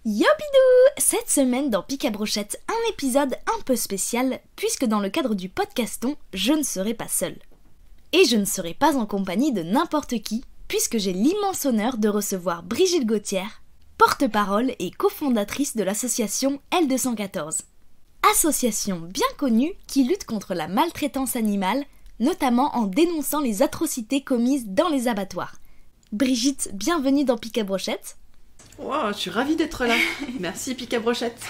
Yopidou! Cette semaine dans Pic à Brochette, un épisode un peu spécial, puisque dans le cadre du podcaston, je ne serai pas seule. Et je ne serai pas en compagnie de n'importe qui, puisque j'ai l'immense honneur de recevoir Brigitte Gauthier, porte-parole et cofondatrice de l'association L214. Association bien connue qui lutte contre la maltraitance animale, notamment en dénonçant les atrocités commises dans les abattoirs. Brigitte, bienvenue dans Pic à Brochette. Wow, je suis ravie d'être là. Merci Pic à Brochette.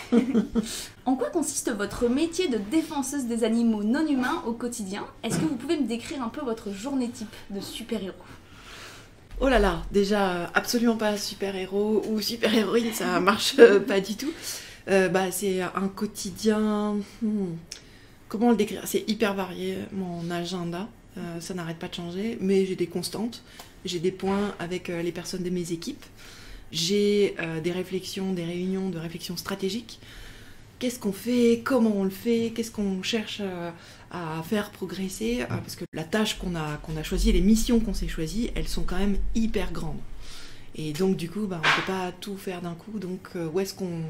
En quoi consiste votre métier de défenseuse des animaux non humains au quotidien? Est-ce que vous pouvez me décrire un peu votre journée type de super-héros? Oh là là, déjà absolument pas super-héros ou super-héroïne, ça marche pas du tout. C'est un quotidien... Comment le décrire? C'est hyper varié, mon agenda. Ça n'arrête pas de changer, mais j'ai des constantes. J'ai des points avec les personnes de mes équipes. J'ai des réflexions, des réunions de réflexion stratégique. Qu'est-ce qu'on fait? Comment on le fait? Qu'est-ce qu'on cherche à faire progresser? Parce que la tâche qu'on a choisie, les missions qu'on s'est choisies, elles sont quand même hyper grandes. Et donc du coup, on ne peut pas tout faire d'un coup. Donc où est-ce qu'on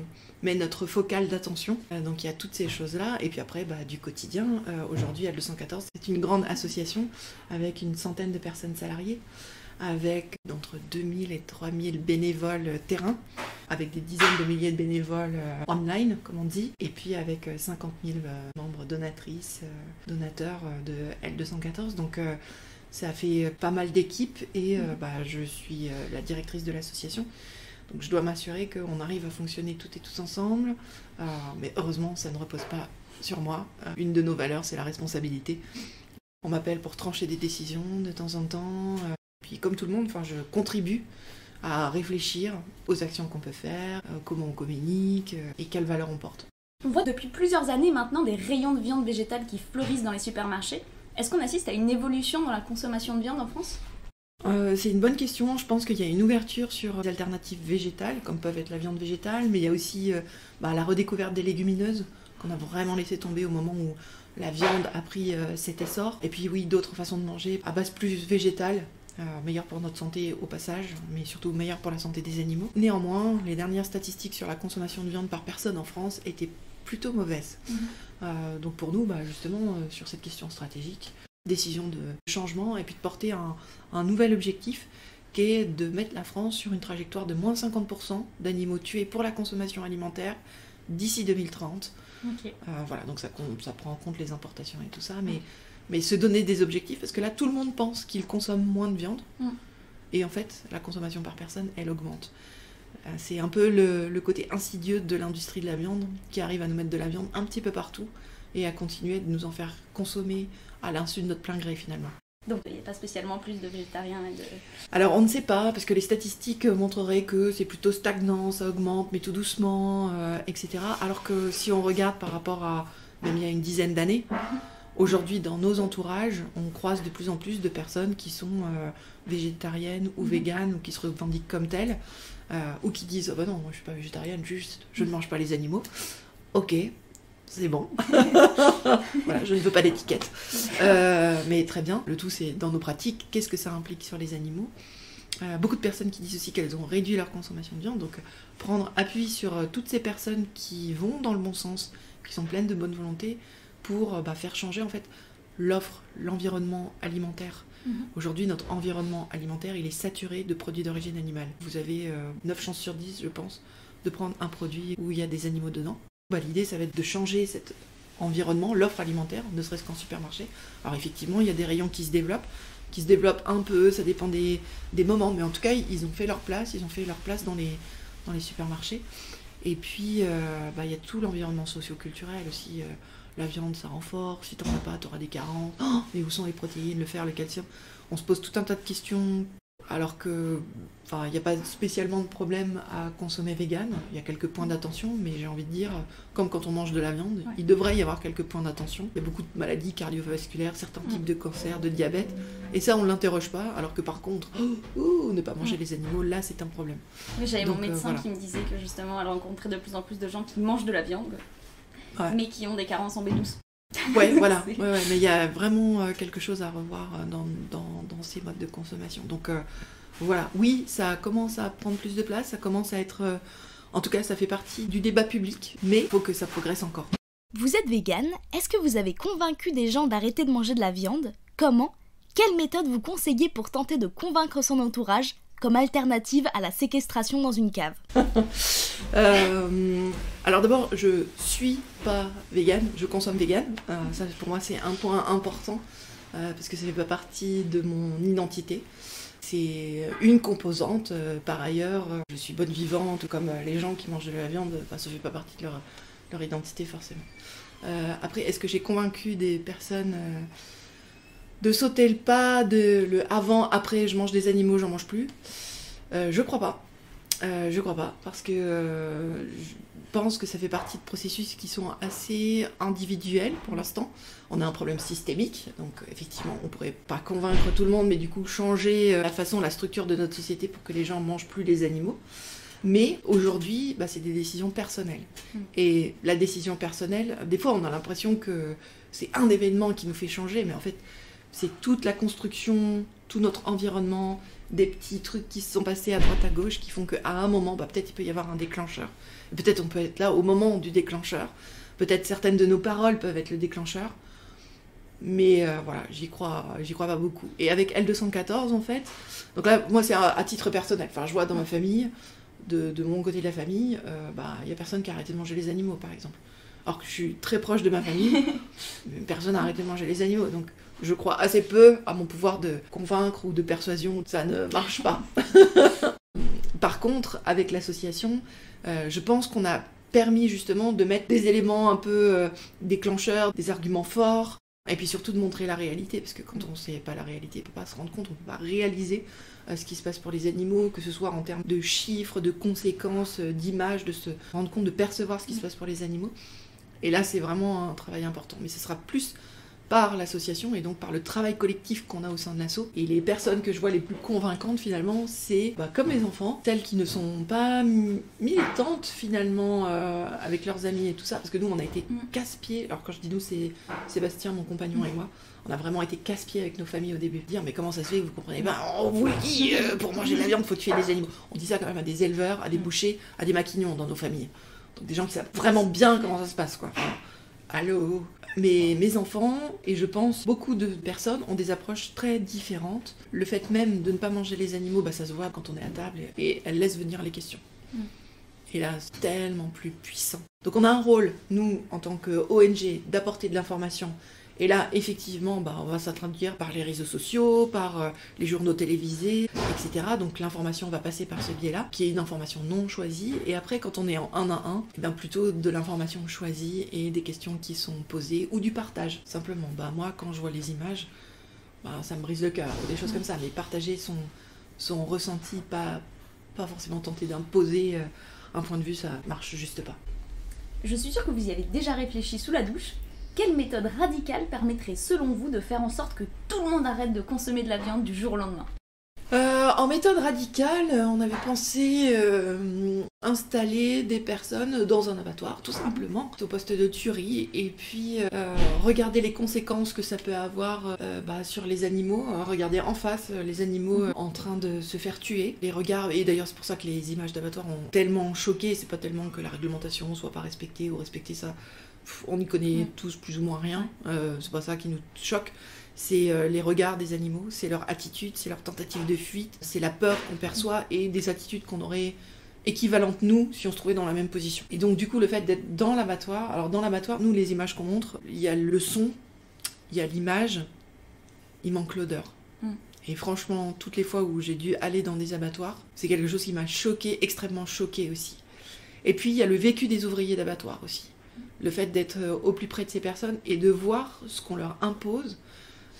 met notre focale d'attention? Donc il y a toutes ces choses-là. Et puis après, du quotidien. Aujourd'hui, L214, c'est une grande association avec une centaine de personnes salariées, avec entre 2000 et 3000 bénévoles terrain, avec des dizaines de milliers de bénévoles online, comme on dit, et puis avec 50 000 membres donatrices, donateurs de L214. Donc ça fait pas mal d'équipes et je suis la directrice de l'association. Donc je dois m'assurer qu'on arrive à fonctionner toutes et tous ensemble, mais heureusement ça ne repose pas sur moi. Une de nos valeurs, c'est la responsabilité. On m'appelle pour trancher des décisions de temps en temps. Puis comme tout le monde, je contribue à réfléchir aux actions qu'on peut faire, comment on communique et quelles valeurs on porte. On voit depuis plusieurs années maintenant des rayons de viande végétale qui fleurissent dans les supermarchés. Est-ce qu'on assiste à une évolution dans la consommation de viande en France ? C'est une bonne question. Je pense qu'il y a une ouverture sur des alternatives végétales, comme peuvent être la viande végétale, mais il y a aussi la redécouverte des légumineuses, qu'on a vraiment laissé tomber au moment où la viande a pris cet essor. Et puis oui, d'autres façons de manger à base plus végétale, meilleur pour notre santé au passage, mais surtout meilleur pour la santé des animaux. Néanmoins, les dernières statistiques sur la consommation de viande par personne en France étaient plutôt mauvaises. Donc pour nous, justement, sur cette question stratégique, décision de changement et puis de porter un nouvel objectif qui est de mettre la France sur une trajectoire de moins 50% d'animaux tués pour la consommation alimentaire d'ici 2030. Okay. Donc ça prend en compte les importations et tout ça, mais se donner des objectifs, parce que là, tout le monde pense qu'il consomme moins de viande, et en fait, la consommation par personne, elle augmente. C'est un peu le côté insidieux de l'industrie de la viande, qui arrive à nous mettre de la viande un petit peu partout, et à continuer de nous en faire consommer à l'insu de notre plein gré, finalement. Donc il n'y a pas spécialement plus de végétariens et de... Alors on ne sait pas, parce que les statistiques montreraient que c'est plutôt stagnant, ça augmente, mais tout doucement, etc. Alors que si on regarde par rapport à, même il y a une dizaine d'années, aujourd'hui, dans nos entourages, on croise de plus en plus de personnes qui sont végétariennes ou véganes, ou qui se revendiquent comme telles, ou qui disent « Oh non, moi je suis pas végétarienne, juste je ne mange pas les animaux. » Ok, c'est bon. Voilà, je ne veux pas d'étiquette. Mais très bien, le tout c'est dans nos pratiques, qu'est-ce que ça implique sur les animaux? Beaucoup de personnes qui disent aussi qu'elles ont réduit leur consommation de viande, donc prendre appui sur toutes ces personnes qui vont dans le bon sens, qui sont pleines de bonne volonté, pour faire changer en fait l'offre, l'environnement alimentaire. Aujourd'hui, notre environnement alimentaire, il est saturé de produits d'origine animale. Vous avez 9 chances sur 10, je pense, de prendre un produit où il y a des animaux dedans. L'idée, ça va être de changer cet environnement, l'offre alimentaire, ne serait-ce qu'en supermarché. Alors effectivement, il y a des rayons qui se développent un peu, ça dépend des moments, mais en tout cas, ils ont fait leur place dans les supermarchés. Et puis, il y a tout l'environnement socio-culturel aussi. La viande, ça renforce. Si t'en as pas, t'auras des carences. Oh, mais où sont les protéines, le fer, le calcium? On se pose tout un tas de questions, alors que, il n'y a pas spécialement de problème à consommer vegan. Il y a quelques points d'attention, mais j'ai envie de dire, comme quand on mange de la viande, il devrait y avoir quelques points d'attention. Il y a beaucoup de maladies cardiovasculaires, certains types de cancers, de diabète, et ça, on ne l'interroge pas, alors que par contre, ne pas manger les animaux, là, c'est un problème. Oui, j'avais mon médecin qui me disait que justement, elle rencontrait de plus en plus de gens qui mangent de la viande, mais qui ont des carences en B12. Ouais, voilà. Mais il y a vraiment quelque chose à revoir dans ces modes de consommation. Donc voilà, oui, ça commence à prendre plus de place, ça commence à être En tout cas, ça fait partie du débat public, mais il faut que ça progresse encore. Vous êtes végane, est-ce que vous avez convaincu des gens d'arrêter de manger de la viande? Comment? Quelle méthode vous conseillez pour tenter de convaincre son entourage comme alternative à la séquestration dans une cave? Alors d'abord, je suis pas végane, je consomme végane. Ça pour moi c'est un point important parce que ça fait pas partie de mon identité. C'est une composante. Par ailleurs, je suis bonne vivante, comme les gens qui mangent de la viande, ça fait pas partie de leur identité forcément. Après, est-ce que j'ai convaincu des personnes de sauter le pas, le avant, après, je mange des animaux, j'en mange plus? Je crois pas. Je crois pas, parce que je pense que ça fait partie de processus qui sont assez individuels pour l'instant. On a un problème systémique, donc effectivement, on pourrait pas convaincre tout le monde, mais du coup changer la structure de notre société pour que les gens mangent plus les animaux. Mais aujourd'hui, c'est des décisions personnelles. Et la décision personnelle, des fois on a l'impression que c'est un événement qui nous fait changer, mais en fait, c'est toute la construction, tout notre environnement, des petits trucs qui se sont passés à droite à gauche qui font qu'à un moment, peut-être il peut y avoir un déclencheur. Et peut-être on peut être là au moment du déclencheur. Peut-être certaines de nos paroles peuvent être le déclencheur. Mais voilà, j'y crois pas beaucoup. Et avec L214 en fait, donc là, moi c'est à titre personnel. Enfin, je vois dans ma famille, de mon côté de la famille, y a personne qui a arrêté de manger les animaux par exemple. Alors que je suis très proche de ma famille, personne n'a arrêté de manger les animaux. Donc je crois assez peu à mon pouvoir de convaincre ou de persuasion, ça ne marche pas. Par contre, avec l'association, je pense qu'on a permis justement de mettre des éléments un peu déclencheurs, des arguments forts, et puis surtout de montrer la réalité, parce que quand on ne sait pas la réalité, on ne peut pas se rendre compte, on ne peut pas réaliser ce qui se passe pour les animaux, que ce soit en termes de chiffres, de conséquences, d'images, de se rendre compte, de percevoir ce qui se passe pour les animaux. Et là, c'est vraiment un travail important, mais ce sera plus par l'association et donc par le travail collectif qu'on a au sein de l'asso. Et les personnes que je vois les plus convaincantes finalement, c'est comme mes enfants, celles qui ne sont pas militantes finalement avec leurs amis et tout ça, parce que nous on a été casse-pieds. Alors quand je dis nous, c'est Sébastien, mon compagnon et moi. On a vraiment été casse-pieds avec nos familles au début. Dire mais comment ça se fait que vous comprenez pas? On vous le dit, pour manger de la viande, faut tuer des animaux. On dit ça quand même à des éleveurs, à des bouchers, à des maquignons dans nos familles. Donc des gens qui savent vraiment bien comment ça se passe quoi. Enfin, allô. Mais mes enfants, et je pense beaucoup de personnes, ont des approches très différentes. Le fait même de ne pas manger les animaux, ça se voit quand on est à table, et elles laissent venir les questions. Et là, c'est tellement plus puissant. Donc on a un rôle, nous, en tant qu'ONG, d'apporter de l'information. Et là, effectivement, on va s'introduire par les réseaux sociaux, par les journaux télévisés, etc. Donc l'information va passer par ce biais-là, qui est une information non choisie. Et après, quand on est en 1 à 1, plutôt de l'information choisie et des questions qui sont posées, ou du partage, simplement. Moi, quand je vois les images, ça me brise le cœur, ou des choses comme ça. Mais partager son ressenti, pas forcément tenter d'imposer un point de vue, ça marche juste pas. Je suis sûre que vous y avez déjà réfléchi sous la douche. Quelle méthode radicale permettrait selon vous de faire en sorte que tout le monde arrête de consommer de la viande du jour au lendemain? En méthode radicale, on avait pensé installer des personnes dans un abattoir, tout simplement, au poste de tuerie, et puis regarder les conséquences que ça peut avoir sur les animaux, regarder en face les animaux en train de se faire tuer, les regards, et d'ailleurs c'est pour ça que les images d'abattoirs ont tellement choqué, c'est pas tellement que la réglementation soit pas respectée ou respecter ça. On y connaît tous plus ou moins rien, c'est pas ça qui nous choque, c'est les regards des animaux, c'est leur attitude, c'est leur tentative de fuite, c'est la peur qu'on perçoit et des attitudes qu'on aurait équivalentes nous si on se trouvait dans la même position. Et donc du coup le fait d'être dans l'abattoir, alors dans l'abattoir, nous les images qu'on montre, il y a le son, il y a l'image, il manque l'odeur. Et franchement, toutes les fois où j'ai dû aller dans des abattoirs, c'est quelque chose qui m'a choquée, extrêmement choquée aussi. Et puis il y a le vécu des ouvriers d'abattoir aussi. Le fait d'être au plus près de ces personnes et de voir ce qu'on leur impose,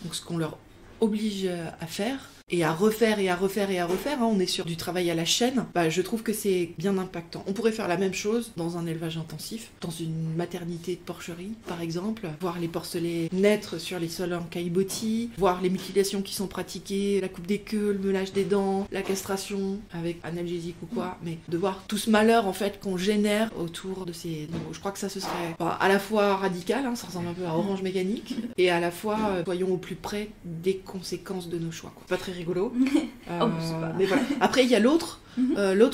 donc ce qu'on leur oblige à faire, et à refaire et à refaire et à refaire, on est sur du travail à la chaîne, je trouve que c'est bien impactant. On pourrait faire la même chose dans un élevage intensif, dans une maternité de porcherie par exemple, voir les porcelets naître sur les sols en caillebotis, voir les mutilations qui sont pratiquées, la coupe des queues, le meulage des dents, la castration avec analgésique ou quoi, mais de voir tout ce malheur en fait qu'on génère autour de ces animaux. Je crois que ça ce serait à la fois radical, ça ressemble un peu à Orange Mécanique, et à la fois soyons au plus près des conséquences de nos choix. Pas très rigolo. Mais voilà. Après, il y a l'autre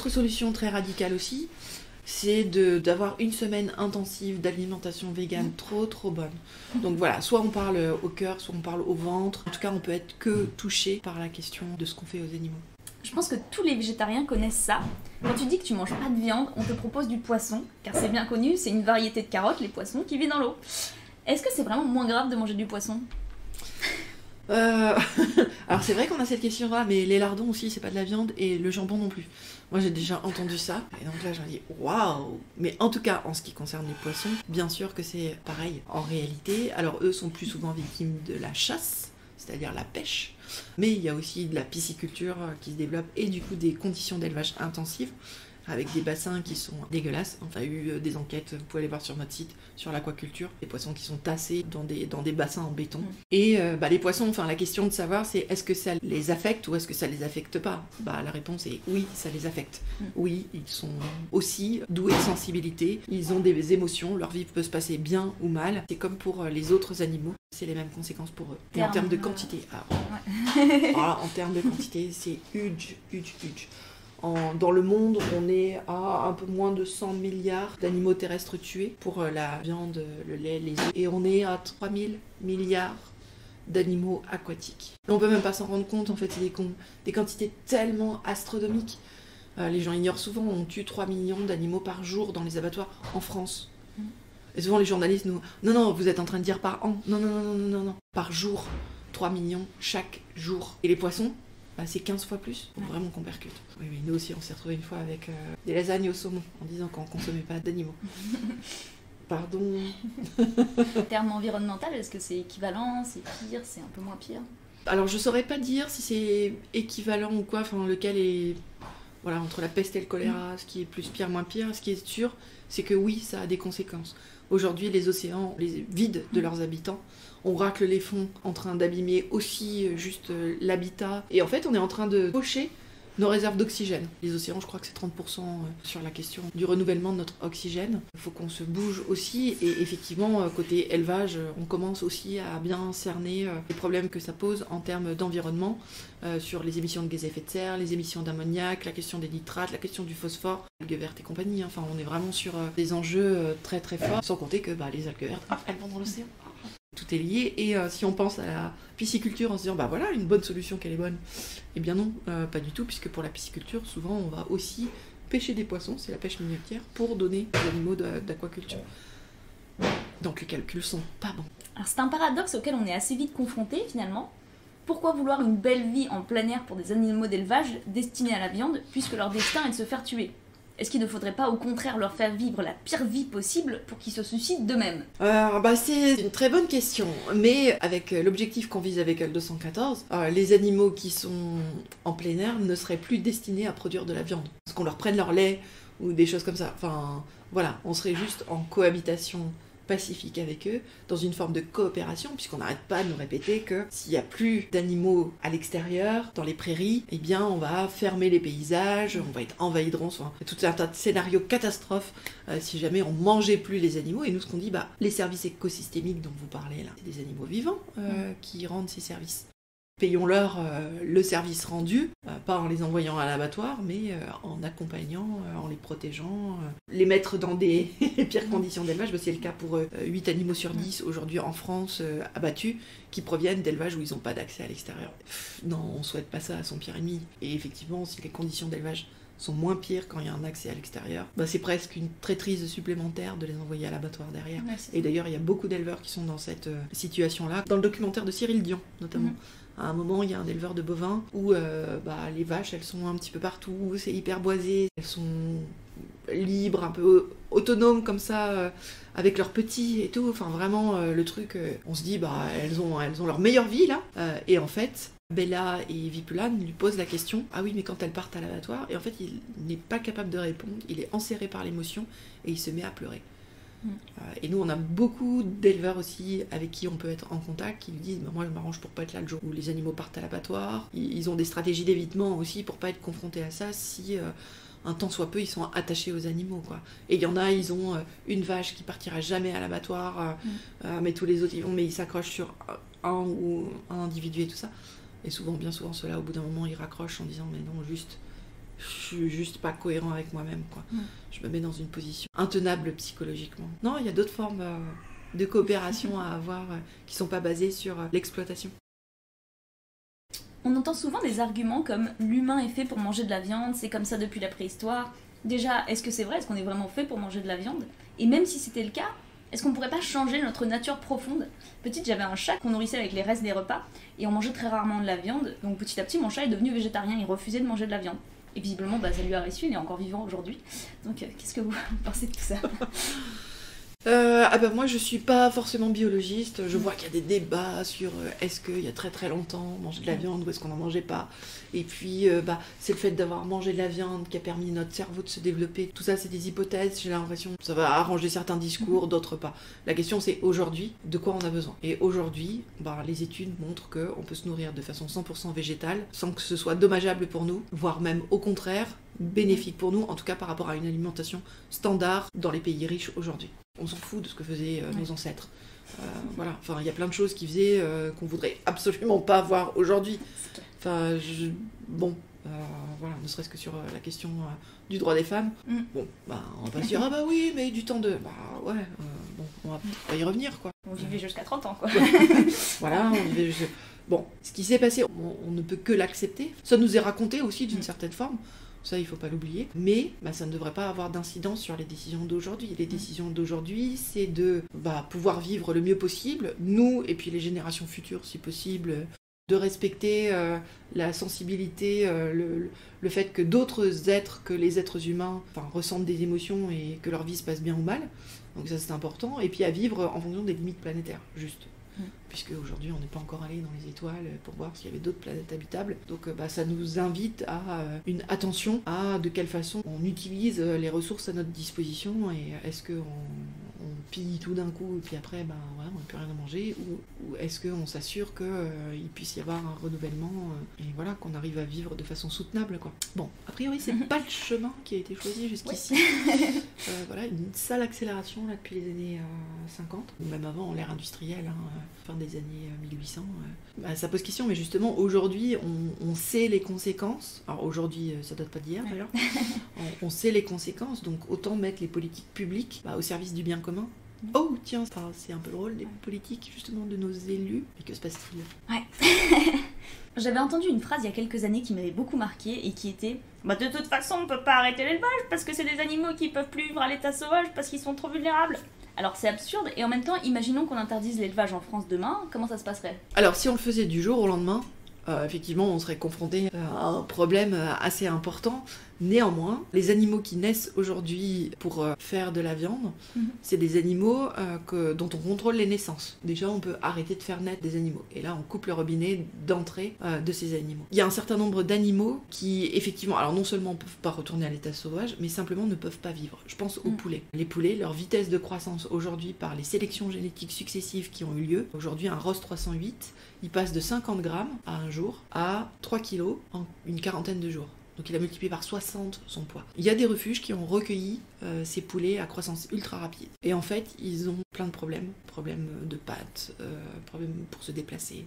solution très radicale aussi, c'est d'avoir une semaine intensive d'alimentation végane trop bonne. Donc voilà, soit on parle au cœur, soit on parle au ventre. En tout cas, on peut être que touché par la question de ce qu'on fait aux animaux. Je pense que tous les végétariens connaissent ça. Quand tu dis que tu manges pas de viande, on te propose du poisson, car c'est bien connu, c'est une variété de carottes, les poissons, qui vit dans l'eau. Est-ce que c'est vraiment moins grave de manger du poisson ? Alors c'est vrai qu'on a cette question-là, mais les lardons aussi, c'est pas de la viande, et le jambon non plus. Moi j'ai déjà entendu ça, et donc là j'en dis waouh. Mais en tout cas, en ce qui concerne les poissons, bien sûr que c'est pareil en réalité. Alors eux sont plus souvent victimes de la chasse, c'est-à-dire la pêche, mais il y a aussi de la pisciculture qui se développe, et du coup des conditions d'élevage intensives, avec des bassins qui sont dégueulasses. On a eu des enquêtes, vous pouvez aller voir sur notre site, sur l'aquaculture, des poissons qui sont tassés dans des bassins en béton. Et les poissons, enfin la question de savoir c'est est-ce que ça les affecte ou est-ce que ça les affecte pas ? La réponse est oui, ça les affecte. Oui, ils sont aussi doués de sensibilité, ils ont des émotions, leur vie peut se passer bien ou mal. C'est comme pour les autres animaux, c'est les mêmes conséquences pour eux. Et en termes de quantité, en termes de quantité, c'est huge. Dans le monde, on est à un peu moins de 100 milliards d'animaux terrestres tués pour la viande, le lait, les œufs. Et on est à 3000 milliards d'animaux aquatiques. Et on peut même pas s'en rendre compte, en fait, c'est des quantités tellement astronomiques. Les gens ignorent souvent, on tue 3 millions d'animaux par jour dans les abattoirs en France. Et souvent les journalistes nous... Non, vous êtes en train de dire par an. Non. Par jour, 3 millions chaque jour. Et les poissons c'est 15 fois plus, faut vraiment qu'on percute. Oui, nous aussi, on s'est retrouvés une fois avec des lasagnes au saumon, en disant qu'on ne consommait pas d'animaux. Pardon. Terme environnemental, est-ce que c'est équivalent, c'est pire, c'est un peu moins pire ? Alors, je saurais pas dire si c'est équivalent ou quoi, enfin, lequel est... Voilà, entre la peste et le choléra, ce qui est plus pire, moins pire, ce qui est sûr, c'est que oui, ça a des conséquences. Aujourd'hui, les océans, les vides de leurs habitants, on racle les fonds en train d'abîmer aussi juste l'habitat. Et en fait, on est en train de pocher nos réserves d'oxygène. Les océans, je crois que c'est 30% sur la question du renouvellement de notre oxygène. Il faut qu'on se bouge aussi. Et effectivement, côté élevage, on commence aussi à bien cerner les problèmes que ça pose en termes d'environnement, sur les émissions de gaz à effet de serre, les émissions d'ammoniac, la question des nitrates, la question du phosphore, algues vertes et compagnie. Enfin, on est vraiment sur des enjeux très très forts. Sans compter que les algues vertes, elles vont dans l'océan. Tout est lié, et si on pense à la pisciculture en se disant voilà une bonne solution qu'elle est bonne, eh bien non, pas du tout, puisque pour la pisciculture souvent on va aussi pêcher des poissons, c'est la pêche minotière, pour donner des animaux d'aquaculture. Donc les calculs sont pas bons. Alors c'est un paradoxe auquel on est assez vite confronté finalement. Pourquoi vouloir une belle vie en plein air pour des animaux d'élevage destinés à la viande, puisque leur destin est de se faire tuer ? Est-ce qu'il ne faudrait pas au contraire leur faire vivre la pire vie possible pour qu'ils se suicident d'eux-mêmes ? C'est une très bonne question, mais avec l'objectif qu'on vise avec L214, les animaux qui sont en plein air ne seraient plus destinés à produire de la viande. Parce qu'on leur prenne leur lait ou des choses comme ça. Enfin, voilà, on serait juste en cohabitation pacifique avec eux, dans une forme de coopération, puisqu'on n'arrête pas de nous répéter que s'il n'y a plus d'animaux à l'extérieur, dans les prairies, eh bien on va fermer les paysages, on va être envahi de ronces, tout un tas de scénarios catastrophes si jamais on mangeait plus les animaux. Et nous, ce qu'on dit, les services écosystémiques dont vous parlez là, c'est des animaux vivants qui rendent ces services. Payons-leur le service rendu, pas en les envoyant à l'abattoir, mais en accompagnant, en les protégeant, les mettre dans des pires conditions d'élevage. C'est le cas pour 8 animaux sur 10 aujourd'hui en France abattus, qui proviennent d'élevages où ils n'ont pas d'accès à l'extérieur. Non, on ne souhaite pas ça à son pire ennemi. Et effectivement, si les conditions d'élevage sont moins pires quand il y a un accès à l'extérieur, c'est presque une traîtrise supplémentaire de les envoyer à l'abattoir derrière. Et d'ailleurs, il y a beaucoup d'éleveurs qui sont dans cette situation-là. Dans le documentaire de Cyril Dion, notamment. À un moment, il y a un éleveur de bovins où les vaches, elles sont un petit peu partout, c'est hyper boisé, elles sont libres, un peu autonomes comme ça, avec leurs petits et tout. Enfin, vraiment, le truc, on se dit, elles ont leur meilleure vie, là. Et en fait, Bella et Vipulan lui posent la question, ah oui, mais quand elles partent à l'abattoir, et en fait, il n'est pas capable de répondre, il est enserré par l'émotion, et il se met à pleurer. Et nous, on a beaucoup d'éleveurs aussi avec qui on peut être en contact qui lui disent moi, je m'arrange pour pas être là le jour où les animaux partent à l'abattoir. Ils ont des stratégies d'évitement aussi pour pas être confrontés à ça si un tant soit peu ils sont attachés aux animaux, quoi. Et il y en a, ils ont une vache qui partira jamais à l'abattoir, mais tous les autres ils vont, mais ils s'accrochent sur un ou un individu et tout ça. Et souvent, bien souvent, ceux-là, au bout d'un moment, ils raccrochent en disant mais non, juste je suis juste pas cohérent avec moi-même, quoi. Je me mets dans une position intenable psychologiquement. Non, il y a d'autres formes de coopération à avoir qui sont pas basées sur l'exploitation. On entend souvent des arguments comme « l'humain est fait pour manger de la viande, c'est comme ça depuis la préhistoire ». Déjà, est-ce que c'est vrai? Est-ce qu'on est vraiment fait pour manger de la viande? Et même si c'était le cas, est-ce qu'on pourrait pas changer notre nature profonde? Petite, j'avais un chat qu'on nourrissait avec les restes des repas, et on mangeait très rarement de la viande, donc petit à petit, mon chat est devenu végétarien, il refusait de manger de la viande. Et visiblement, ça lui a réussi, il est encore vivant aujourd'hui. Donc, qu'est-ce que vous pensez de tout ça? Moi je suis pas forcément biologiste, je vois qu'il y a des débats sur est-ce qu'il y a très très longtemps on mangeait de la viande ou est-ce qu'on n'en mangeait pas, et puis c'est le fait d'avoir mangé de la viande qui a permis à notre cerveau de se développer, tout ça c'est des hypothèses, j'ai l'impression que ça va arranger certains discours, d'autres pas. La question c'est aujourd'hui, de quoi on a besoin, et aujourd'hui les études montrent qu'on peut se nourrir de façon 100% végétale sans que ce soit dommageable pour nous, voire même au contraire bénéfique pour nous, en tout cas par rapport à une alimentation standard dans les pays riches aujourd'hui. On s'en fout de ce que faisaient nos ancêtres. Voilà, enfin, il y a plein de choses qui faisaient qu'on voudrait absolument pas voir aujourd'hui. Enfin, voilà, ne serait-ce que sur la question du droit des femmes. Bon, on va pas se dire, oui, mais du temps de... on va pas y revenir, quoi. On vivait jusqu'à 30 ans, quoi. Voilà, on vivait jusqu'à... Bon, ce qui s'est passé, on ne peut que l'accepter. Ça nous est raconté aussi d'une certaine forme. Ça, il ne faut pas l'oublier. Mais ça ne devrait pas avoir d'incidence sur les décisions d'aujourd'hui. Les décisions d'aujourd'hui, c'est de pouvoir vivre le mieux possible, nous et puis les générations futures, si possible, de respecter la sensibilité, le fait que d'autres êtres que les êtres humains ressentent des émotions et que leur vie se passe bien ou mal. Donc ça, c'est important. Et puis à vivre en fonction des limites planétaires, juste. Puisque aujourd'hui on n'est pas encore allé dans les étoiles pour voir s'il y avait d'autres planètes habitables. Donc ça nous invite à une attention à de quelle façon on utilise les ressources à notre disposition, et est-ce qu'on pille tout d'un coup et puis après on n'a plus rien à manger, ou est-ce qu'on s'assure qu'il puisse y avoir un renouvellement et voilà, qu'on arrive à vivre de façon soutenable, quoi. Bon, a priori c'est pas le chemin qui a été choisi jusqu'ici. Voilà, une sale accélération là depuis les années 50, ou même avant l'ère industrielle, fin des années 1800. Ça pose question, mais justement aujourd'hui on sait les conséquences. Alors aujourd'hui ça date pas d'hier d'ailleurs. On sait les conséquences, donc autant mettre les politiques publiques au service du bien commun. Oh tiens, c'est un peu le rôle des politiques justement, de nos élus. Et que se passe-t-il? Ouais. J'avais entendu une phrase il y a quelques années qui m'avait beaucoup marquée et qui était « de toute façon on peut pas arrêter l'élevage parce que c'est des animaux qui peuvent plus vivre à l'état sauvage parce qu'ils sont trop vulnérables ». Alors c'est absurde, et en même temps, imaginons qu'on interdise l'élevage en France demain, comment ça se passerait? Alors si on le faisait du jour au lendemain, effectivement on serait confronté à un problème assez important. Néanmoins, les animaux qui naissent aujourd'hui pour faire de la viande, c'est des animaux dont on contrôle les naissances. Déjà, on peut arrêter de faire naître des animaux. Et là, on coupe le robinet d'entrée de ces animaux. Il y a un certain nombre d'animaux qui, effectivement, alors non seulement ne peuvent pas retourner à l'état sauvage, mais simplement ne peuvent pas vivre. Je pense aux poulets. Les poulets, leur vitesse de croissance aujourd'hui, par les sélections génétiques successives qui ont eu lieu, aujourd'hui, un Ross 308, il passe de 50 grammes à un jour à 3 kilos en une quarantaine de jours. Donc il a multiplié par 60 son poids. Il y a des refuges qui ont recueilli ces poulets à croissance ultra rapide. Et en fait, ils ont plein de problèmes. Problèmes de pattes, problèmes pour se déplacer,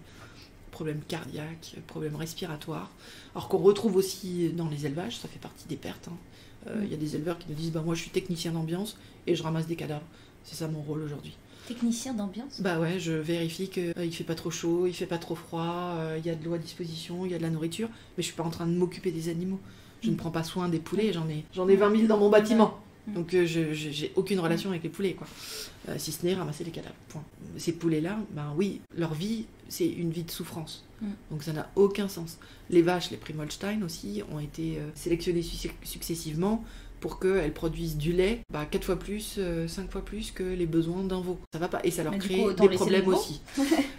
problèmes cardiaques, problèmes respiratoires. Alors qu'on retrouve aussi dans les élevages, ça fait partie des pertes. Il y a des éleveurs qui nous disent moi je suis technicien d'ambiance et je ramasse des cadavres. C'est ça mon rôle aujourd'hui. Technicien d'ambiance? Ouais, je vérifie qu'il fait pas trop chaud, il fait pas trop froid, il y a de l'eau à disposition, il y a de la nourriture, mais je suis pas en train de m'occuper des animaux. Je ne prends pas soin des poulets, j'en ai 20 000 dans mon bâtiment. Donc j'ai aucune relation avec les poulets, quoi. Si ce n'est ramasser les cadavres, point. Ces poulets-là, oui, leur vie, c'est une vie de souffrance. Donc ça n'a aucun sens. Les vaches, les Primolstein aussi, ont été sélectionnées successivement pour qu'elles produisent du lait 4 fois plus, 5 fois plus que les besoins d'un veau. Ça va pas, et ça leur crée des problèmes aussi.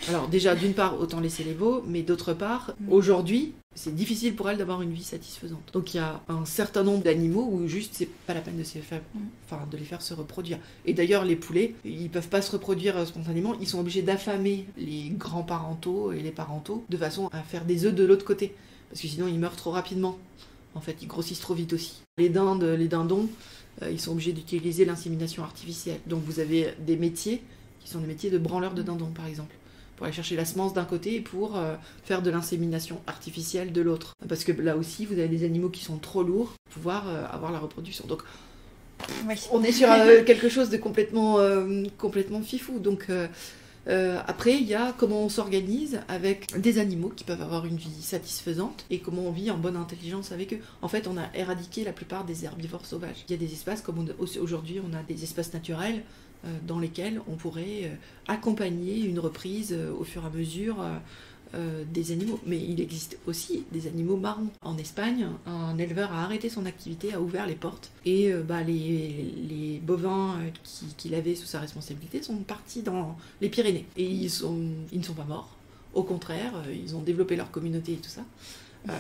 Alors déjà, d'une part, autant laisser les veaux, mais d'autre part, aujourd'hui, c'est difficile pour elles d'avoir une vie satisfaisante. Donc il y a un certain nombre d'animaux où juste c'est pas la peine de les faire se reproduire. Et d'ailleurs, les poulets, ils peuvent pas se reproduire spontanément, ils sont obligés d'affamer les grands-parentaux et les parentaux de façon à faire des œufs de l'autre côté. Parce que sinon, ils meurent trop rapidement. En fait, ils grossissent trop vite aussi. Les dindes, les dindons, ils sont obligés d'utiliser l'insémination artificielle. Donc vous avez des métiers qui sont des métiers de branleurs de dindons, par exemple. pour aller chercher la semence d'un côté et pour faire de l'insémination artificielle de l'autre. Parce que là aussi, vous avez des animaux qui sont trop lourds pour pouvoir avoir la reproduction. Donc, on est sur quelque chose de complètement fifou. Donc, après, il y a comment on s'organise avec des animaux qui peuvent avoir une vie satisfaisante et comment on vit en bonne intelligence avec eux. En fait, on a éradiqué la plupart des herbivores sauvages. Il y a des espaces, comme aujourd'hui, on a des espaces naturels dans lesquels on pourrait accompagner une reprise au fur et à mesure des animaux. Mais il existe aussi des animaux marrons. En Espagne, un éleveur a arrêté son activité, a ouvert les portes et les bovins qu'il avait sous sa responsabilité sont partis dans les Pyrénées. Et ils ne sont pas morts. Au contraire, ils ont développé leur communauté et tout ça.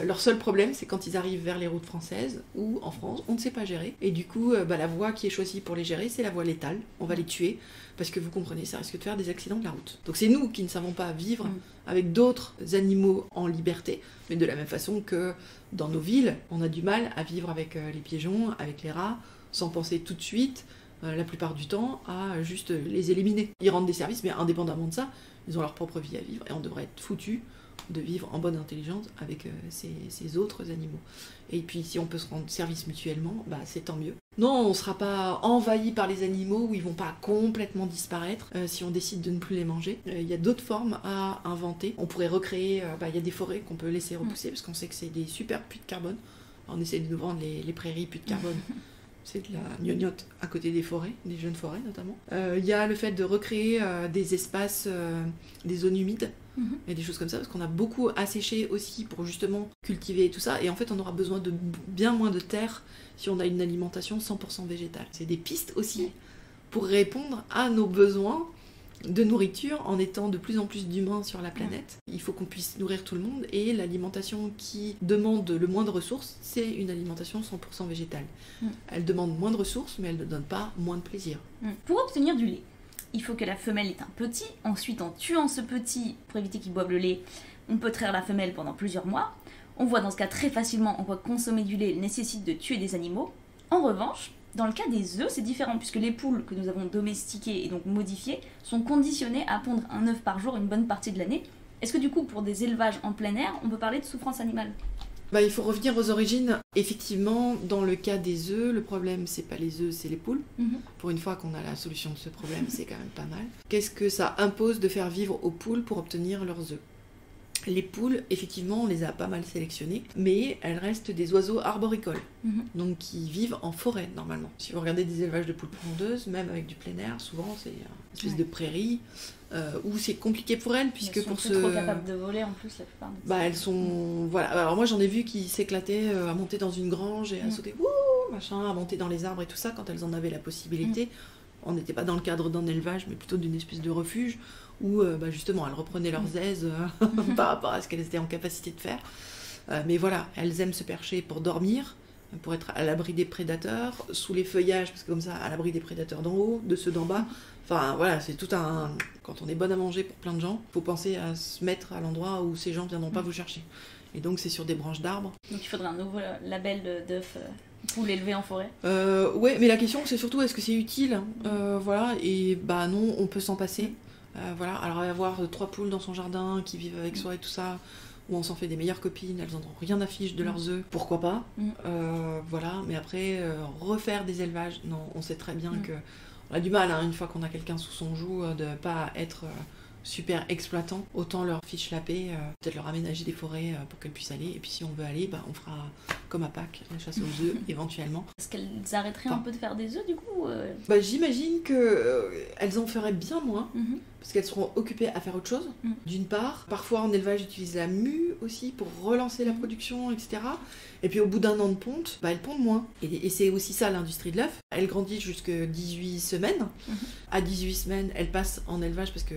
Leur seul problème, c'est quand ils arrivent vers les routes françaises ou en France, on ne sait pas gérer. Et du coup, la voie qui est choisie pour les gérer, c'est la voie létale. On va les tuer parce que vous comprenez, ça risque de faire des accidents de la route. Donc c'est nous qui ne savons pas vivre avec d'autres animaux en liberté, mais de la même façon que dans nos villes, on a du mal à vivre avec les piégeons, avec les rats, sans penser tout de suite, la plupart du temps, à juste les éliminer. Ils rendent des services, mais indépendamment de ça, ils ont leur propre vie à vivre et on devrait être foutus de vivre en bonne intelligence avec ces autres animaux. Et puis si on peut se rendre service mutuellement, c'est tant mieux. Non, on ne sera pas envahi par les animaux, ou ils vont pas complètement disparaître si on décide de ne plus les manger. Il y a d'autres formes à inventer. On pourrait recréer, il y a des forêts qu'on peut laisser repousser, parce qu'on sait que c'est des super puits de carbone. On essaie de nous vendre les prairies puits de carbone. C'est de la gnognotte à côté des forêts, des jeunes forêts notamment. Il y a le fait de recréer des espaces, des zones humides, et des choses comme ça, parce qu'on a beaucoup asséché aussi pour justement cultiver tout ça, et en fait on aura besoin de bien moins de terre si on a une alimentation 100% végétale. C'est des pistes aussi pour répondre à nos besoins de nourriture en étant de plus en plus d'humains sur la planète. Il faut qu'on puisse nourrir tout le monde, et l'alimentation qui demande le moins de ressources, c'est une alimentation 100% végétale. Elle demande moins de ressources, mais elle ne donne pas moins de plaisir. Pour obtenir du lait, il faut que la femelle ait un petit. Ensuite, en tuant ce petit, pour éviter qu'il boive le lait, on peut traire la femelle pendant plusieurs mois. On voit dans ce cas très facilement en quoi consommer du lait nécessite de tuer des animaux. En revanche, dans le cas des œufs, c'est différent, puisque les poules que nous avons domestiquées et donc modifiées sont conditionnées à pondre un œuf par jour une bonne partie de l'année. Est-ce que du coup, pour des élevages en plein air, on peut parler de souffrance animale ? Il faut revenir aux origines. Effectivement, dans le cas des œufs, le problème, c'est pas les œufs, c'est les poules. Pour une fois qu'on a la solution de ce problème, c'est quand même pas mal. Qu'est-ce que ça impose de faire vivre aux poules pour obtenir leurs œufs ? Les poules, effectivement, on les a pas mal sélectionnées, mais elles restent des oiseaux arboricoles, donc qui vivent en forêt normalement. Si vous regardez des élevages de poules pondeuses, même avec du plein air, souvent c'est une espèce de prairie, où c'est compliqué pour elles, puisque pour elles sont trop capables de voler en plus la plupart. Elles sont... Voilà. Alors moi j'en ai vu qui s'éclataient à monter dans une grange et à sauter, à monter dans les arbres et tout ça, quand elles en avaient la possibilité. On n'était pas dans le cadre d'un élevage, mais plutôt d'une espèce de refuge, où justement elles reprenaient leurs aises par rapport à ce qu'elles étaient en capacité de faire. Mais voilà, elles aiment se percher pour dormir, pour être à l'abri des prédateurs, sous les feuillages, parce que comme ça, à l'abri des prédateurs d'en haut, de ceux d'en bas. Enfin voilà, c'est tout un... Quand on est bonne à manger pour plein de gens, il faut penser à se mettre à l'endroit où ces gens ne viendront pas vous chercher. Et donc c'est sur des branches d'arbres. Donc il faudrait un nouveau label d'œufs poules élevées en forêt. Ouais, mais la question c'est surtout est-ce que c'est utile, voilà, et non, on peut s'en passer. Voilà, alors avoir 3 poules dans son jardin qui vivent avec soi et tout ça, où on s'en fait des meilleures copines, elles n'en ont rien à fiche de leurs œufs, pourquoi pas. Voilà, mais après, refaire des élevages, non, on sait très bien que on a du mal, une fois qu'on a quelqu'un sous son joug, de pas être super exploitant, autant leur fiche la paix, peut-être leur aménager des forêts pour qu'elles puissent aller, et puis si on veut aller, on fera comme à Pâques, la chasse aux œufs éventuellement. Est-ce qu'elles arrêteraient un peu de faire des œufs du coup J'imagine qu'elles en feraient bien moins, parce qu'elles seront occupées à faire autre chose, d'une part. Parfois en élevage, j'utilise la mue aussi pour relancer la production, etc. Et puis au bout d'un an de ponte, elles pondent moins. Et c'est aussi ça l'industrie de l'œuf. Elle grandit jusqu'à 18 semaines. À 18 semaines, elle passe en élevage parce que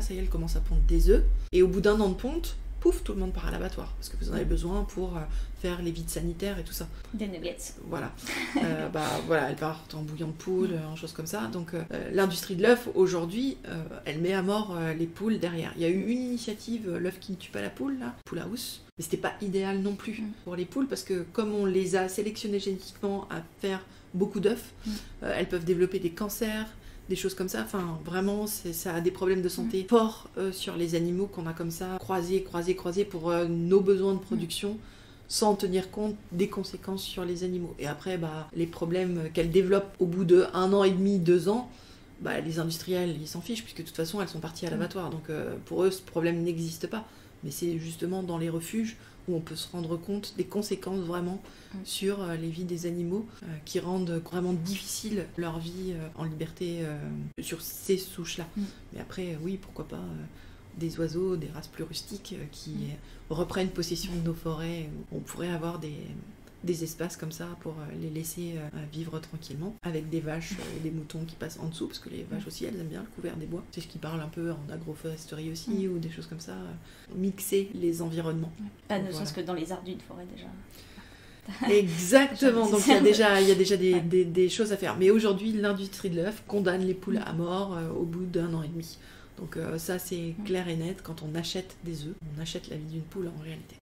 ça y est, elle commence à pondre des œufs. Et au bout d'un an de ponte, pouf, tout le monde part à l'abattoir, parce que vous en avez besoin pour faire les vides sanitaires et tout ça. Des nuggets. Voilà. Elles partent en bouillon de poule, en choses comme ça. Donc l'industrie de l'œuf, aujourd'hui, elle met à mort les poules derrière. Il y a eu une initiative, l'œuf qui ne tue pas la poule, là, Poule House. Mais c'était pas idéal non plus pour les poules, parce que comme on les a sélectionnées génétiquement à faire beaucoup d'œufs, elles peuvent développer des cancers, des choses comme ça. Enfin, vraiment, ça a des problèmes de santé forts sur les animaux qu'on a comme ça, croisés pour nos besoins de production, sans tenir compte des conséquences sur les animaux. Et après, les problèmes qu'elles développent au bout de 1 an et demi, 2 ans, les industriels, ils s'en fichent, puisque de toute façon, elles sont parties à l'abattoir. Donc pour eux, ce problème n'existe pas. Mais c'est justement dans les refuges où on peut se rendre compte des conséquences vraiment sur les vies des animaux qui rendent vraiment difficile leur vie en liberté sur ces souches-là. Mais après, oui, pourquoi pas des oiseaux, des races plus rustiques qui reprennent possession de nos forêts. On pourrait avoir des espaces comme ça pour les laisser vivre tranquillement, avec des vaches et des moutons qui passent en dessous, parce que les vaches aussi, elles aiment bien le couvert des bois. C'est ce qui parle un peu en agroforesterie aussi, ou des choses comme ça. Mixer les environnements. Pas ne serait-ce que dans les arbres d'une forêt déjà. Exactement, donc il y a déjà des choses à faire. Mais aujourd'hui, l'industrie de l'œuf condamne les poules à mort au bout d'1 an et demi. Donc ça, c'est clair et net. Quand on achète des œufs, on achète la vie d'une poule en réalité.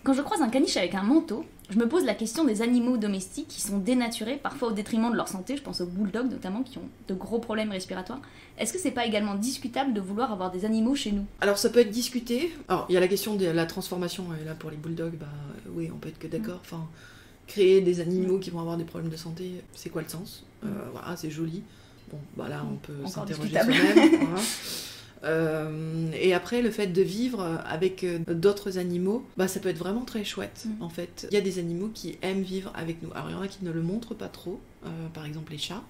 Quand je croise un caniche avec un manteau, je me pose la question des animaux domestiques qui sont dénaturés, parfois au détriment de leur santé. Je pense aux bulldogs notamment, qui ont de gros problèmes respiratoires. Est-ce que c'est pas également discutable de vouloir avoir des animaux chez nous ? Alors ça peut être discuté. Alors il y a la question de la transformation, et là pour les bulldogs, oui, on peut être que d'accord. Enfin, créer des animaux qui vont avoir des problèmes de santé, c'est quoi le sens ? Voilà, c'est joli. Bon, là on peut encore s'interroger discutable. soi-même. Voilà. Et après, le fait de vivre avec d'autres animaux, ça peut être vraiment très chouette en fait. Il y a des animaux qui aiment vivre avec nous. Alors il y en a qui ne le montrent pas trop, par exemple les chats.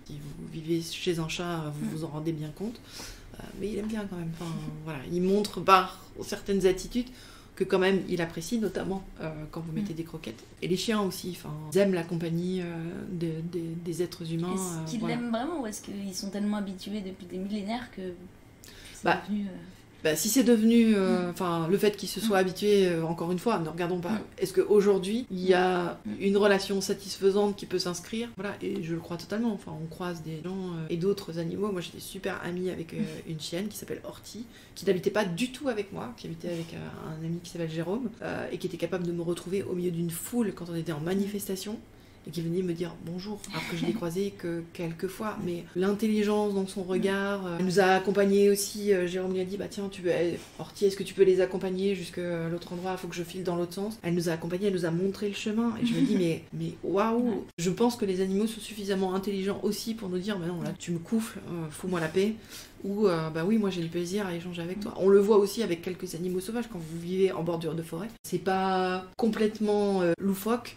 Si vous vivez chez un chat, vous vous en rendez bien compte, mais il aime bien quand même. Enfin, voilà, il montre par certaines attitudes que quand même il apprécie, notamment quand vous mettez des croquettes. Et les chiens aussi, ils aiment la compagnie des êtres humains. Est-ce qu'ils l'aiment vraiment, ou est-ce qu'ils sont tellement habitués depuis des millénaires que... devenu, si c'est devenu, le fait qu'ils se soient habitués, encore une fois, ne regardons pas. Est-ce qu'aujourd'hui, il y a une relation satisfaisante qui peut s'inscrire ? Voilà, et je le crois totalement. Enfin, on croise des gens et d'autres animaux. Moi, j'étais super amie avec une chienne qui s'appelle Horty, qui n'habitait pas du tout avec moi, qui habitait avec un ami qui s'appelle Jérôme, et qui était capable de me retrouver au milieu d'une foule quand on était en manifestation, et qui venait me dire bonjour, alors que je l'ai croisé que quelques fois. Mais l'intelligence dans son regard, elle nous a accompagnés aussi. Jérôme lui a dit, tiens, Horty, est-ce que tu peux les accompagner jusqu'à l'autre endroit, il faut que je file dans l'autre sens. Elle nous a accompagnés, elle nous a montré le chemin, et je me dis, mais waouh. Je pense que les animaux sont suffisamment intelligents aussi pour nous dire, non, là, tu me couffles, fous-moi la paix. Ou, oui, moi j'ai du plaisir à échanger avec toi. On le voit aussi avec quelques animaux sauvages, quand vous vivez en bordure de forêt. C'est pas complètement loufoque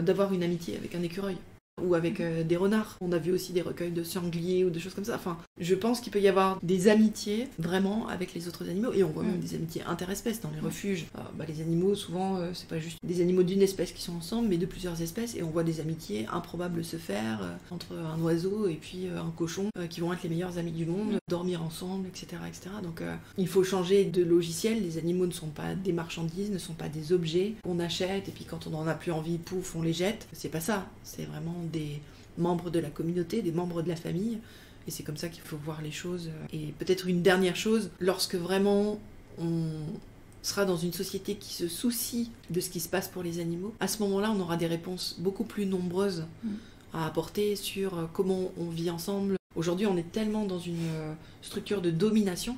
d'avoir une amitié avec un écureuil ou avec des renards. On a vu aussi des recueils de sangliers ou des choses comme ça. Enfin, je pense qu'il peut y avoir des amitiés vraiment avec les autres animaux, et on voit même des amitiés interespèces dans les refuges. Les animaux, souvent, c'est pas juste des animaux d'une espèce qui sont ensemble, mais de plusieurs espèces, et on voit des amitiés improbables se faire entre un oiseau et puis un cochon qui vont être les meilleurs amis du monde, dormir ensemble, etc. Donc il faut changer de logiciel. Les animaux ne sont pas des marchandises, ne sont pas des objets qu'on achète et puis quand on n'en a plus envie, pouf, on les jette. C'est pas ça, c'est vraiment des membres de la communauté, des membres de la famille, et c'est comme ça qu'il faut voir les choses. Et peut-être une dernière chose, lorsque vraiment on sera dans une société qui se soucie de ce qui se passe pour les animaux, à ce moment-là, on aura des réponses beaucoup plus nombreuses à apporter sur comment on vit ensemble. Aujourd'hui, on est tellement dans une structure de domination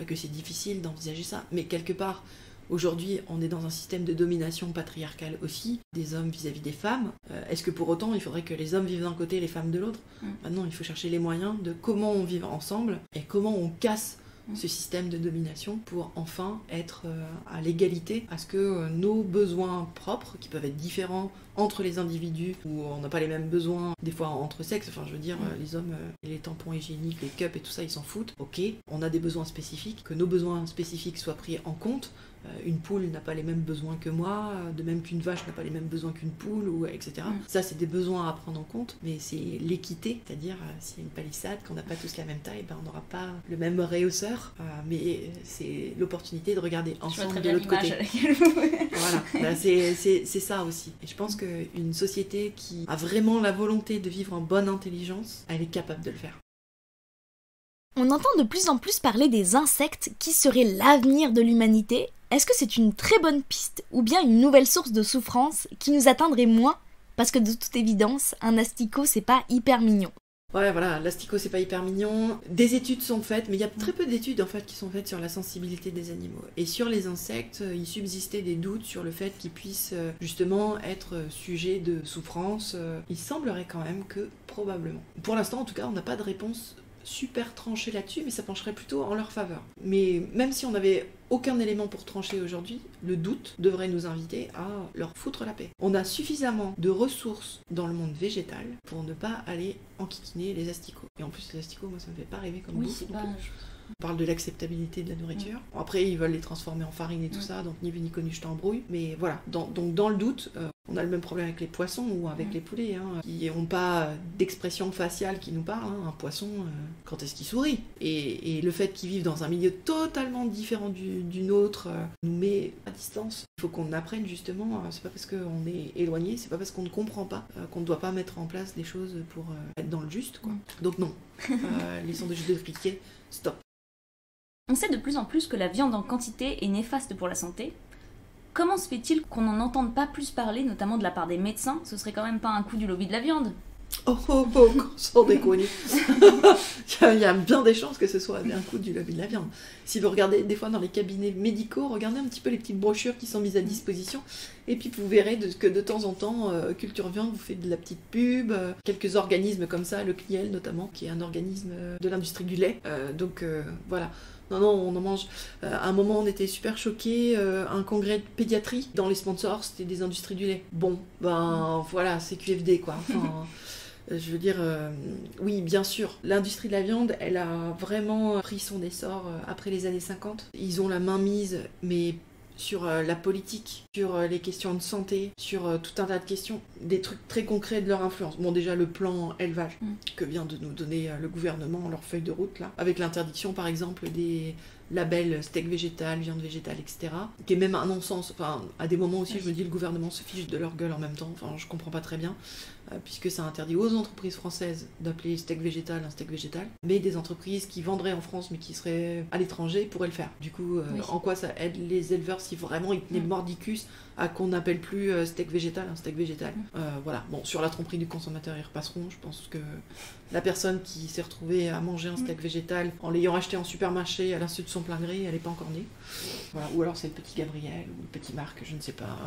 que c'est difficile d'envisager ça, mais quelque part, aujourd'hui, on est dans un système de domination patriarcale aussi, des hommes vis-à-vis des femmes. Est-ce que pour autant, il faudrait que les hommes vivent d'un côté et les femmes de l'autre ? Maintenant, il faut chercher les moyens de comment on vit ensemble et comment on casse ce système de domination pour enfin être à l'égalité, à ce que nos besoins propres, qui peuvent être différents entre les individus, où on n'a pas les mêmes besoins, des fois entre sexes, enfin je veux dire, les hommes, les tampons hygiéniques, les cups et tout ça, ils s'en foutent. Ok, on a des besoins spécifiques, que nos besoins spécifiques soient pris en compte. Une poule n'a pas les mêmes besoins que moi, de même qu'une vache n'a pas les mêmes besoins qu'une poule, ou etc. Ça, c'est des besoins à prendre en compte, mais c'est l'équité, c'est-à-dire s'il y a une palissade, qu'on n'a pas tous la même taille, on n'aura pas le même réhausseur, mais c'est l'opportunité de regarder ensemble de l'autre côté. Voilà, c'est ça aussi. Et je pense qu'une société qui a vraiment la volonté de vivre en bonne intelligence, elle est capable de le faire. On entend de plus en plus parler des insectes qui seraient l'avenir de l'humanité. Est-ce que c'est une très bonne piste ou bien une nouvelle source de souffrance qui nous atteindrait moins parce que de toute évidence, un asticot c'est pas hyper mignon. Ouais, voilà, l'asticot c'est pas hyper mignon. Des études sont faites, mais il y a très peu d'études en fait qui sont faites sur la sensibilité des animaux. Et sur les insectes, il subsistait des doutes sur le fait qu'ils puissent justement être sujets de souffrance. Il semblerait quand même que probablement. Pour l'instant, en tout cas, on n'a pas de réponse super tranchée là-dessus, mais ça pencherait plutôt en leur faveur. Mais même si on n'avait aucun élément pour trancher aujourd'hui, le doute devrait nous inviter à leur foutre la paix. On a suffisamment de ressources dans le monde végétal pour ne pas aller enquiquiner les asticots. Et en plus, les asticots, moi, ça me fait pas rêver comme Oui, goût. c'est pas... On parle de l'acceptabilité de la nourriture. Bon, après, ils veulent les transformer en farine et tout ça, donc ni vu ni connu, je t'embrouille. Mais voilà, donc dans le doute, on a le même problème avec les poissons ou avec les poulets, qui n'ont pas d'expression faciale qui nous parle. Un poisson, quand est-ce qu'il sourit ? Et le fait qu'ils vivent dans un milieu totalement différent du nôtre nous met à distance. Il faut qu'on apprenne justement, c'est pas parce qu'on est éloigné, c'est pas parce qu'on ne comprend pas qu'on ne doit pas mettre en place des choses pour être dans le juste, quoi. Donc non, laissons juste expliquer, stop. On sait de plus en plus que la viande en quantité est néfaste pour la santé. Comment se fait-il qu'on n'en entende pas plus parler, notamment de la part des médecins ? Ce serait quand même pas un coup du lobby de la viande ? Sans déconner. Il y a bien des chances que ce soit un coup du lobby de la viande. Si vous regardez des fois dans les cabinets médicaux, regardez un petit peu les petites brochures qui sont mises à disposition, et puis vous verrez que de temps en temps, Culture Viande vous fait de la petite pub, quelques organismes comme ça, le CNIEL notamment, qui est un organisme de l'industrie du lait. Voilà. Non, on en mange. À un moment, on était super choqués. Un congrès de pédiatrie, dans les sponsors, c'était des industries du lait. Bon, voilà, c'est QFD, quoi. Enfin, je veux dire, oui, bien sûr, l'industrie de la viande, elle a vraiment pris son essor après les années 50. Ils ont la main mise, mais sur la politique, sur les questions de santé, sur tout un tas de questions, des trucs très concrets de leur influence. Bon, déjà le plan élevage que vient de nous donner le gouvernement, leur feuille de route là, avec l'interdiction par exemple des labels steak végétal, viande végétale, etc. Qui est même un non-sens. Enfin, à des moments aussi, je me dis le gouvernement se fiche de leur gueule en même temps. Enfin, je comprends pas très bien, puisque ça interdit aux entreprises françaises d'appeler steak végétal un steak végétal, mais des entreprises qui vendraient en France mais qui seraient à l'étranger pourraient le faire. Du coup, en quoi ça aide les éleveurs si vraiment ils tenaient mordicus à qu'on n'appelle plus steak végétal un steak végétal. Voilà. Bon, sur la tromperie du consommateur, ils repasseront. Je pense que la personne qui s'est retrouvée à manger un steak végétal en l'ayant acheté en supermarché à l'insu de son plein gré, elle n'est pas encore née. Voilà. Ou alors c'est le petit Gabriel ou le petit Marc, je ne sais pas,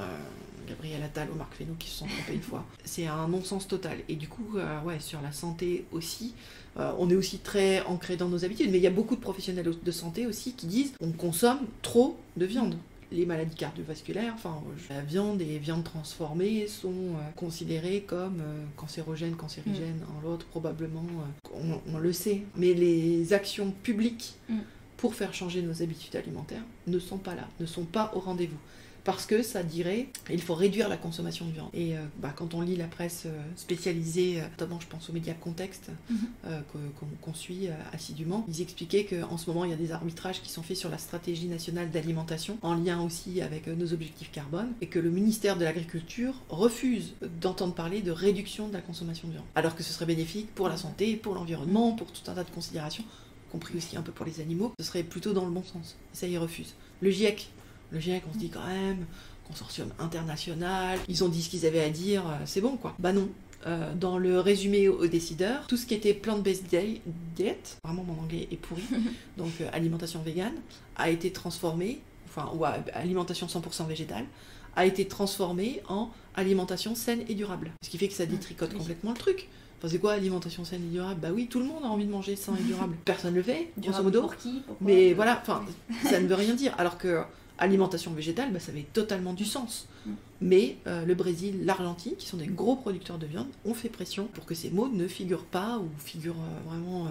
Gabriel Attal ou Marc Fesneau qui se sont trompés une fois. C'est un non-sens total. Et du coup, sur la santé aussi, on est aussi très ancré dans nos habitudes, mais il y a beaucoup de professionnels de santé aussi qui disent on consomme trop de viande. Les maladies cardiovasculaires, la viande et viande transformée sont considérées comme cancérigènes en l'autre, probablement, on le sait. Mais les actions publiques pour faire changer nos habitudes alimentaires ne sont pas là, ne sont pas au rendez-vous. Parce que ça dirait il faut réduire la consommation de viande. Et quand on lit la presse spécialisée, notamment je pense aux médias Contexte, qu'on suit assidûment, ils expliquaient qu'en ce moment il y a des arbitrages qui sont faits sur la stratégie nationale d'alimentation, en lien aussi avec nos objectifs carbone, et que le ministère de l'Agriculture refuse d'entendre parler de réduction de la consommation de viande. Alors que ce serait bénéfique pour la santé, pour l'environnement, pour tout un tas de considérations, compris aussi un peu pour les animaux, ce serait plutôt dans le bon sens. Et ça, ils refusent. Le GIEC, on se dit quand même, consortium international, ils ont dit ce qu'ils avaient à dire, c'est bon quoi. Bah non. Dans le résumé aux décideurs, tout ce qui était plant-based diet, vraiment mon anglais est pourri, donc alimentation végane, a été transformé, ou alimentation 100% végétale, a été transformé en alimentation saine et durable. Ce qui fait que ça détricote complètement le truc. C'est quoi alimentation saine et durable ? Bah oui, tout le monde a envie de manger sain et durable. Personne le fait, grosso modo. Pour qui ? Pourquoi ? Mais voilà, ça ne veut rien dire. Alors que alimentation végétale, ça avait totalement du sens. Mais le Brésil, l'Argentine, qui sont des gros producteurs de viande, ont fait pression pour que ces mots ne figurent pas ou figurent vraiment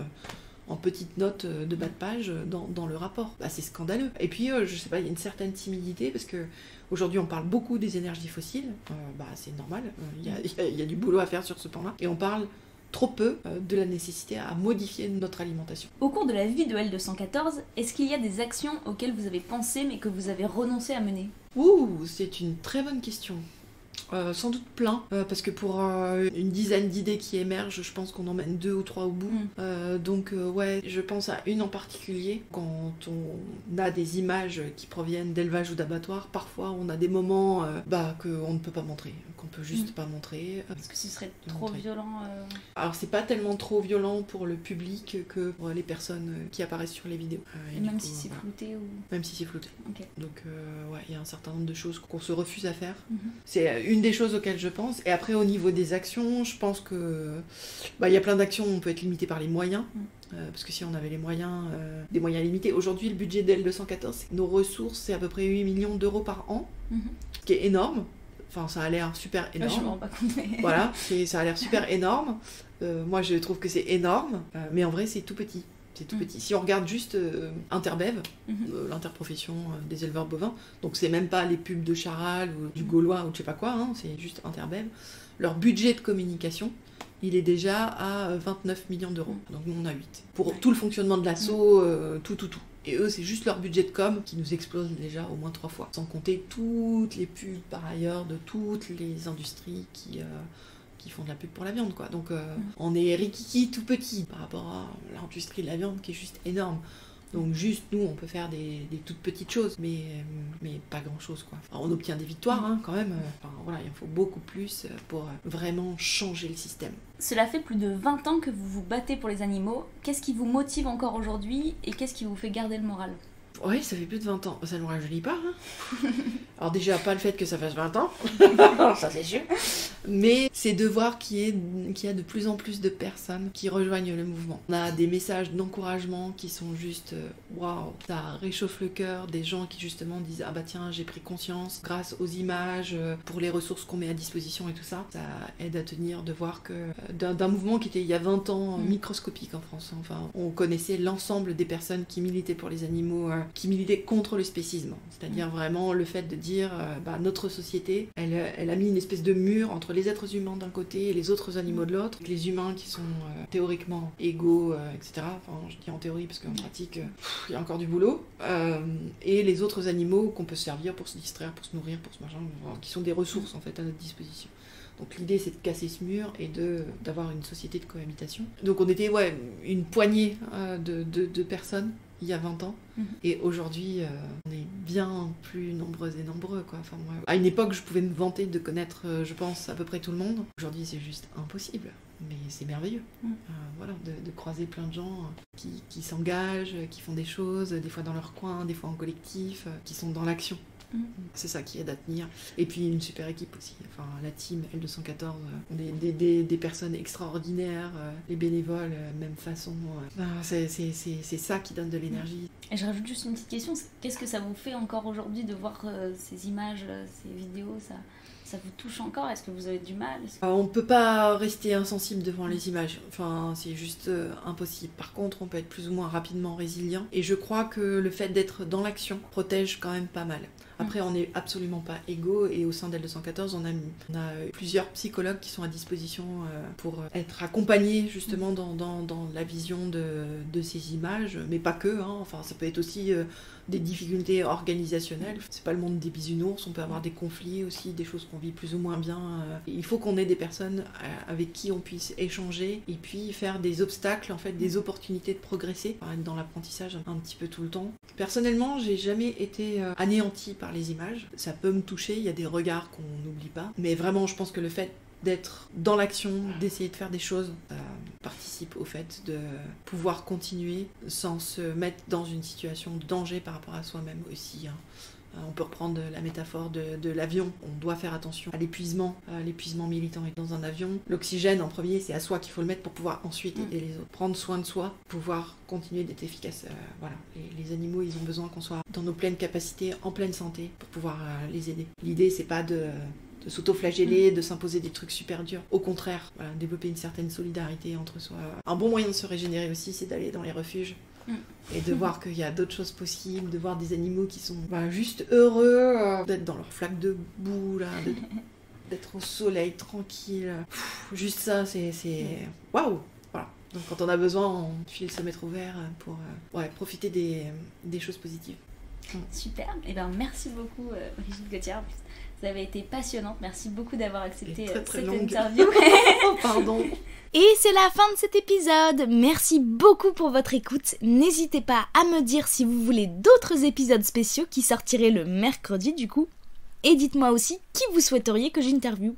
en petites notes de bas de page dans le rapport. C'est scandaleux. Et puis, je sais pas, il y a une certaine timidité parce que aujourd'hui, on parle beaucoup des énergies fossiles. C'est normal. Il y a du boulot à faire sur ce plan-là. Et on parle trop peu de la nécessité à modifier notre alimentation. Au cours de la vie de L214, est-ce qu'il y a des actions auxquelles vous avez pensé mais que vous avez renoncé à mener ? C'est une très bonne question. Sans doute plein, parce que pour une dizaine d'idées qui émergent, je pense qu'on en mène 2 ou 3 au bout. Je pense à une en particulier. Quand on a des images qui proviennent d'élevage ou d'abattoir, parfois on a des moments qu'on ne peut pas montrer, qu'on peut juste pas montrer. Est-ce que ce serait trop violent Alors c'est pas tellement trop violent pour le public que pour les personnes qui apparaissent sur les vidéos. Même si c'est flouté ou... Même si c'est flouté. Okay. Donc il y a un certain nombre de choses qu'on se refuse à faire. C'est une des choses auxquelles je pense. Et après au niveau des actions, je pense que il y a plein d'actions où on peut être limité par les moyens. Parce que si on avait les moyens, des moyens limités, aujourd'hui le budget d'L214, nos ressources c'est à peu près 8 millions d'euros par an, ce qui est énorme. Enfin, ça a l'air super énorme. Je m'en rends pas compte. Voilà, ça a l'air super énorme. Moi, je trouve que c'est énorme, mais en vrai, c'est tout petit. C'est tout petit. Si on regarde juste Interbev, l'interprofession des éleveurs bovins, donc c'est même pas les pubs de Charal ou du Gaulois ou je sais pas quoi, c'est juste Interbev, leur budget de communication, il est déjà à 29 millions d'euros. Donc nous, on a 8. Pour tout le fonctionnement de l'assaut, tout. Et eux, c'est juste leur budget de com qui nous explose déjà au moins 3 fois. Sans compter toutes les pubs par ailleurs de toutes les industries qui font de la pub pour la viande, quoi. Donc on est rikiki tout petit par rapport à l'industrie de la viande qui est juste énorme. Donc juste nous, on peut faire des toutes petites choses, mais pas grand-chose, quoi. Enfin, on obtient des victoires quand même. Voilà, il en faut beaucoup plus pour vraiment changer le système. Cela fait plus de 20 ans que vous vous battez pour les animaux. Qu'est-ce qui vous motive encore aujourd'hui et qu'est-ce qui vous fait garder le moral ? Oui, ça fait plus de 20 ans. Ça ne me rajeunit pas. Alors déjà, pas le fait que ça fasse 20 ans, ça c'est sûr. Mais c'est de voir qu'il y a de plus en plus de personnes qui rejoignent le mouvement. On a des messages d'encouragement qui sont juste waouh, ça réchauffe le cœur. Des gens qui justement disent ah bah tiens, j'ai pris conscience grâce aux images, pour les ressources qu'on met à disposition et tout ça. Ça aide à tenir de voir que d'un mouvement qui était il y a 20 ans microscopique en France. Enfin, on connaissait l'ensemble des personnes qui militaient pour les animaux, qui militaient contre le spécisme. C'est-à-dire vraiment le fait de dire notre société, elle a mis une espèce de mur entre les êtres humains d'un côté et les autres animaux de l'autre. Les humains qui sont théoriquement égaux, etc. Enfin, je dis en théorie parce qu'en pratique, il y a encore du boulot. Et les autres animaux qu'on peut se servir pour se distraire, pour se nourrir, pour se machin, qui sont des ressources en fait à notre disposition. Donc l'idée c'est de casser ce mur et d'avoir une société de cohabitation. Donc on était une poignée de personnes il y a 20 ans. Et aujourd'hui, on est bien plus nombreuses et nombreux, quoi. Enfin, moi, à une époque, je pouvais me vanter de connaître, je pense, à peu près tout le monde. Aujourd'hui, c'est juste impossible. Mais c'est merveilleux. Voilà, de croiser plein de gens qui s'engagent, qui font des choses, des fois dans leur coin, des fois en collectif, qui sont dans l'action. C'est ça qui aide à tenir. Et puis une super équipe aussi. Enfin, la team L214, des personnes extraordinaires, les bénévoles, même façon. C'est ça qui donne de l'énergie. Et je rajoute juste une petite question. Qu'est-ce que ça vous fait encore aujourd'hui de voir ces images, ces vidéos, ça vous touche encore? Est-ce que vous avez du mal? On ne peut pas rester insensible devant les images. Enfin, c'est juste impossible. Par contre, on peut être plus ou moins rapidement résilient. Et je crois que le fait d'être dans l'action protège quand même pas mal. Après, on n'est absolument pas égaux et au sein d'L214, on a plusieurs psychologues qui sont à disposition pour être accompagnés justement dans la vision de ces images, mais pas que. Enfin, ça peut être aussi des difficultés organisationnelles. C'est pas le monde des bisounours, on peut avoir des conflits aussi, des choses qu'on vit plus ou moins bien. Il faut qu'on ait des personnes avec qui on puisse échanger et puis faire des obstacles, en fait, des opportunités de progresser, être dans l'apprentissage un petit peu tout le temps. Personnellement, j'ai jamais été anéantie par les images. Ça peut me toucher, il y a des regards qu'on n'oublie pas. Mais vraiment, je pense que le fait d'être dans l'action, d'essayer de faire des choses, participe au fait de pouvoir continuer sans se mettre dans une situation de danger par rapport à soi-même aussi. On peut reprendre la métaphore de l'avion. On doit faire attention à l'épuisement militant. Et dans un avion, l'oxygène en premier, c'est à soi qu'il faut le mettre pour pouvoir ensuite aider les autres. Prendre soin de soi, pouvoir continuer d'être efficace. Voilà. Les animaux, ils ont besoin qu'on soit dans nos pleines capacités, en pleine santé, pour pouvoir les aider. L'idée, c'est pas de s'auto-flageller, de s'imposer des trucs super durs. Au contraire, voilà, développer une certaine solidarité entre soi. Un bon moyen de se régénérer aussi, c'est d'aller dans les refuges. Et de voir qu'il y a d'autres choses possibles, de voir des animaux qui sont juste heureux, d'être dans leur flaque de boue, là, d'être au soleil, tranquille. Juste ça, c'est waouh! Voilà. Donc quand on a besoin, on file se mettre au vert pour profiter des choses positives. Super, et merci beaucoup Brigitte Gauthier. Vous avez été passionnante, merci beaucoup d'avoir accepté cette interview. Pardon. Et c'est la fin de cet épisode. Merci beaucoup pour votre écoute. N'hésitez pas à me dire si vous voulez d'autres épisodes spéciaux qui sortiraient le mercredi du coup. Et dites-moi aussi qui vous souhaiteriez que j'interviewe.